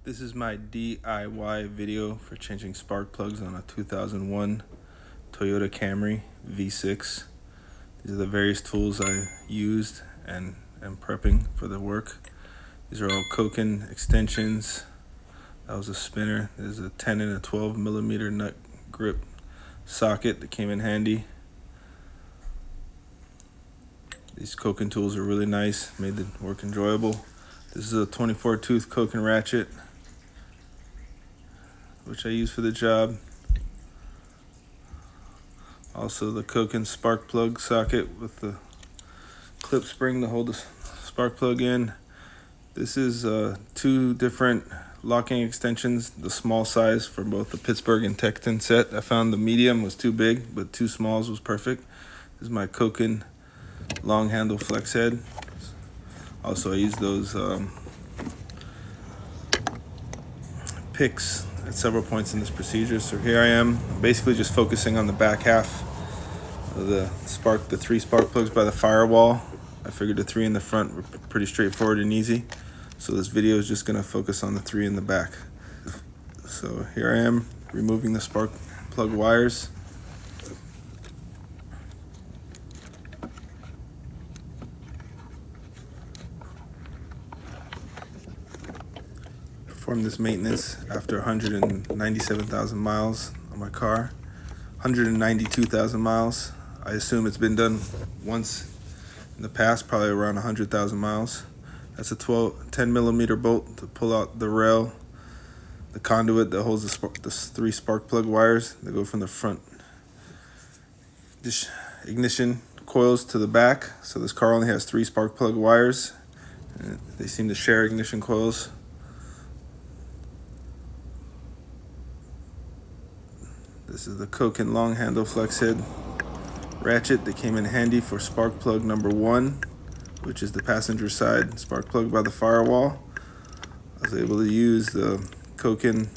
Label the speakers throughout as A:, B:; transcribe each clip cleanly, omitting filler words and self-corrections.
A: This is my DIY video for changing spark plugs on a 2001 Toyota Camry V6. These are the various tools I used and am prepping for the work. These are all Koken extensions. That was a spinner. There's a 10 and a 12 millimeter nut grip socket that came in handy. These Koken tools are really nice, made the work enjoyable. This is a 24 tooth Koken ratchet, which I use for the job. Also the Koken spark plug socket with the clip spring to hold the spark plug in. This is two different locking extensions, the small size for both the Pittsburgh and Tekton set. I found the medium was too big, but two smalls was perfect. This is my Koken long handle flex head. Also I use those picks at several points in this procedure. So here I am, basically just focusing on the back half of the three spark plugs by the firewall. I figured the three in the front were pretty straightforward and easy. So this video is just gonna focus on the three in the back. So here I am removing the spark plug wires. Performed this maintenance after 197,000 miles on my car. 192,000 miles. I assume it's been done once in the past, probably around 100,000 miles. That's a 10 millimeter bolt to pull out the rail, the conduit that holds the three spark plug wires that go from the front ignition coils to the back. So this car only has three spark plug wires, and they seem to share ignition coils. This is the Koken long handle flex head ratchet that came in handy for spark plug number 1, which is the passenger side spark plug by the firewall. I was able to use the Koken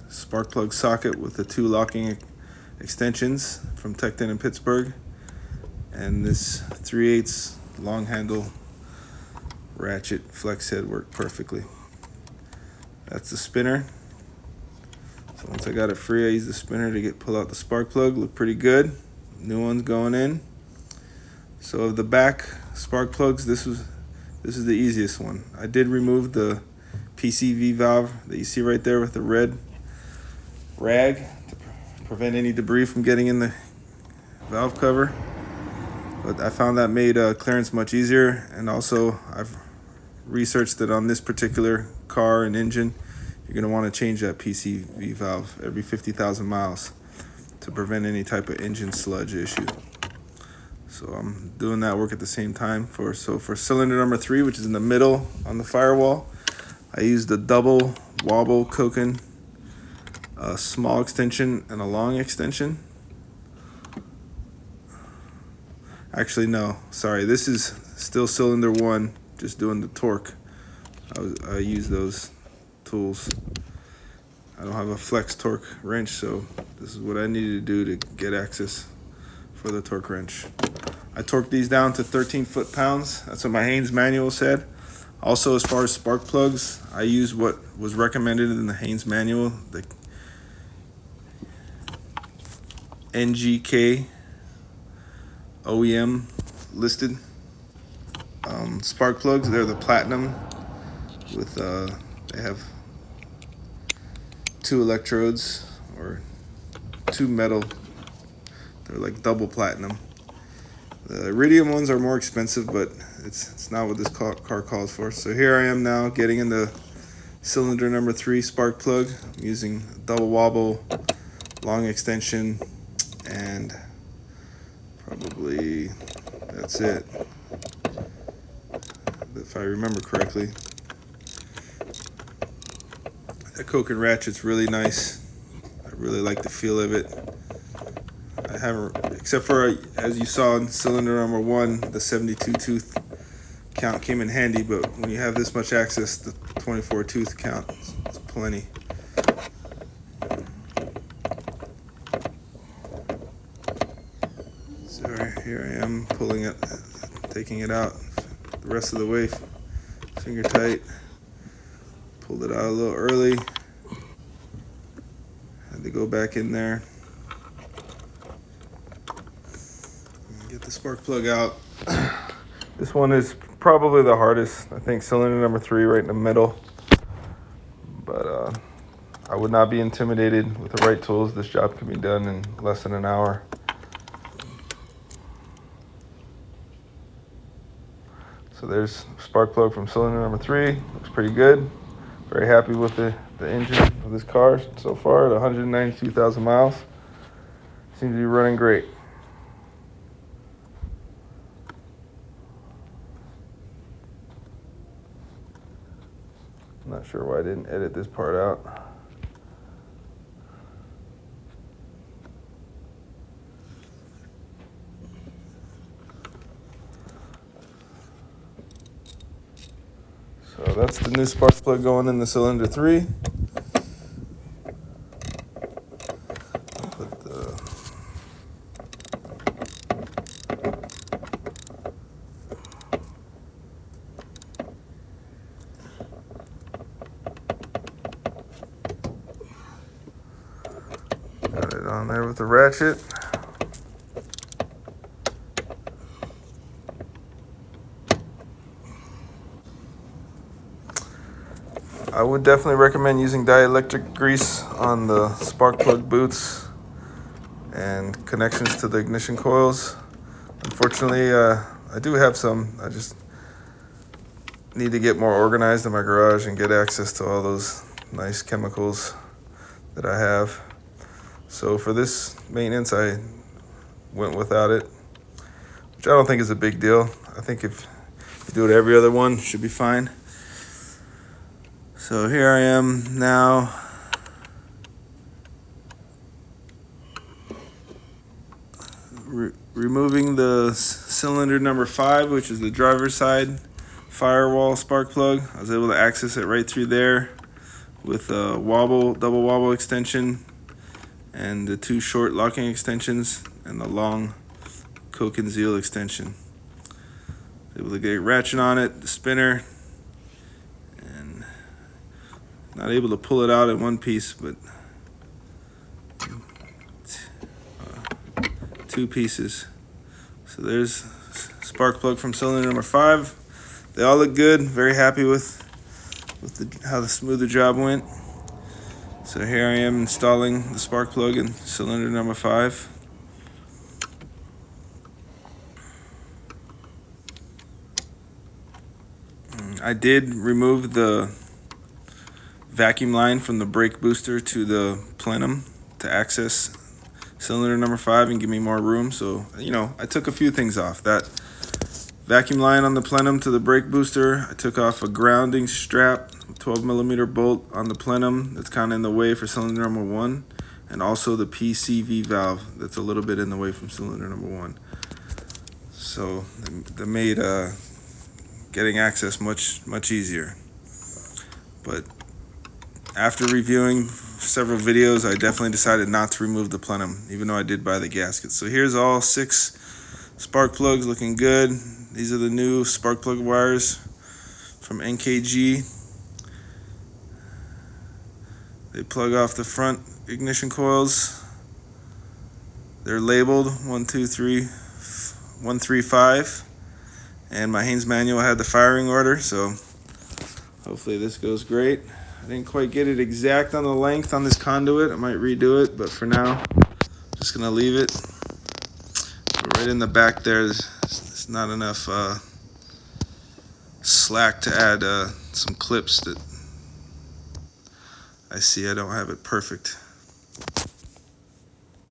A: spark plug socket with the two locking extensions from Tekton in Pittsburgh, and this 3/8 long handle ratchet flex head worked perfectly. That's the spinner. So once I got it free, I used the spinner to pull out the spark plug. Looked pretty good. New one's going in. So of the back spark plugs, this is the easiest one. I did remove the PCV valve that you see right there with the red rag to prevent any debris from getting in the valve cover. But I found that made clearance much easier, and also I've researched that on this particular car and engine, you're going to want to change that PCV valve every 50,000 miles to prevent any type of engine sludge issue. So I'm doing that work at the same time. For cylinder number 3, which is in the middle on the firewall, I used a double wobble Koken, a small extension and a long extension. Actually, no, sorry, this is still cylinder 1, just doing the torque. I use those tools. I don't have a flex torque wrench, so this is what I needed to do to get access for the torque wrench. I torqued these down to 13 foot-pounds. That's what my Haynes manual said. Also, as far as spark plugs, I use what was recommended in the Haynes manual, the NGK OEM listed spark plugs. They're the platinum with they have 2 electrodes, or 2 metal. They're like double platinum. The iridium ones are more expensive, but it's not what this car calls for. So here I am now getting into cylinder number 3 spark plug. I'm using double wobble, long extension, and probably that's it, if I remember correctly. That Koken ratchet's really nice. I really like the feel of it. I haven't, except for, as you saw in cylinder number 1, the 72 tooth count came in handy, but when you have this much access, the 24 tooth count is plenty. So here I am pulling it, taking it out the rest of the way, finger tight. Pulled it out a little early. Had to go back in there. Get the spark plug out. This one is probably the hardest. I think cylinder number 3 right in the middle. But I would not be intimidated. With the right tools, this job can be done in less than an hour. So there's spark plug from cylinder number 3. Looks pretty good. Very happy with the engine of this car so far at 192,000 miles. Seems to be running great. I'm not sure why I didn't edit this part out. So that's the new spark plug going in the cylinder 3. Got it on there with the ratchet. I would definitely recommend using dielectric grease on the spark plug boots and connections to the ignition coils. Unfortunately, I do have some. I just need to get more organized in my garage and get access to all those nice chemicals that I have. So for this maintenance, I went without it, which I don't think is a big deal. I think if you do it every other one, it should be fine. So here I am now. Removing the cylinder number 5, which is the driver's side firewall spark plug. I was able to access it right through there with a double wobble extension and the 2 short locking extensions and the long Koken Zeal extension. Able to get a ratchet on it, the spinner, and not able to pull it out in one piece, but 2 pieces. So there's spark plug from cylinder number 5. They all look good. Very happy with how the smooth the job went. So here I am installing the spark plug in cylinder number 5. I did remove the vacuum line from the brake booster to the plenum to access cylinder number 5 and give me more room. So, I took a few things off. That vacuum line on the plenum to the brake booster, I took off a grounding strap, 12mm bolt on the plenum that's kind of in the way for cylinder number 1, and also the PCV valve that's a little bit in the way from cylinder number 1. So that made getting access much easier. But after reviewing several videos, I definitely decided not to remove the plenum, even though I did buy the gasket. So here's all 6 spark plugs looking good. These are the new spark plug wires from NKG. They plug off the front ignition coils. They're labeled 1, 2, 3, 1, 3, 5. And my Haynes manual had the firing order, so hopefully this goes great. I didn't quite get it exact on the length on this conduit. I might redo it, but for now, just gonna leave it. But right in the back there's not enough slack to add some clips that I see. I don't have it perfect.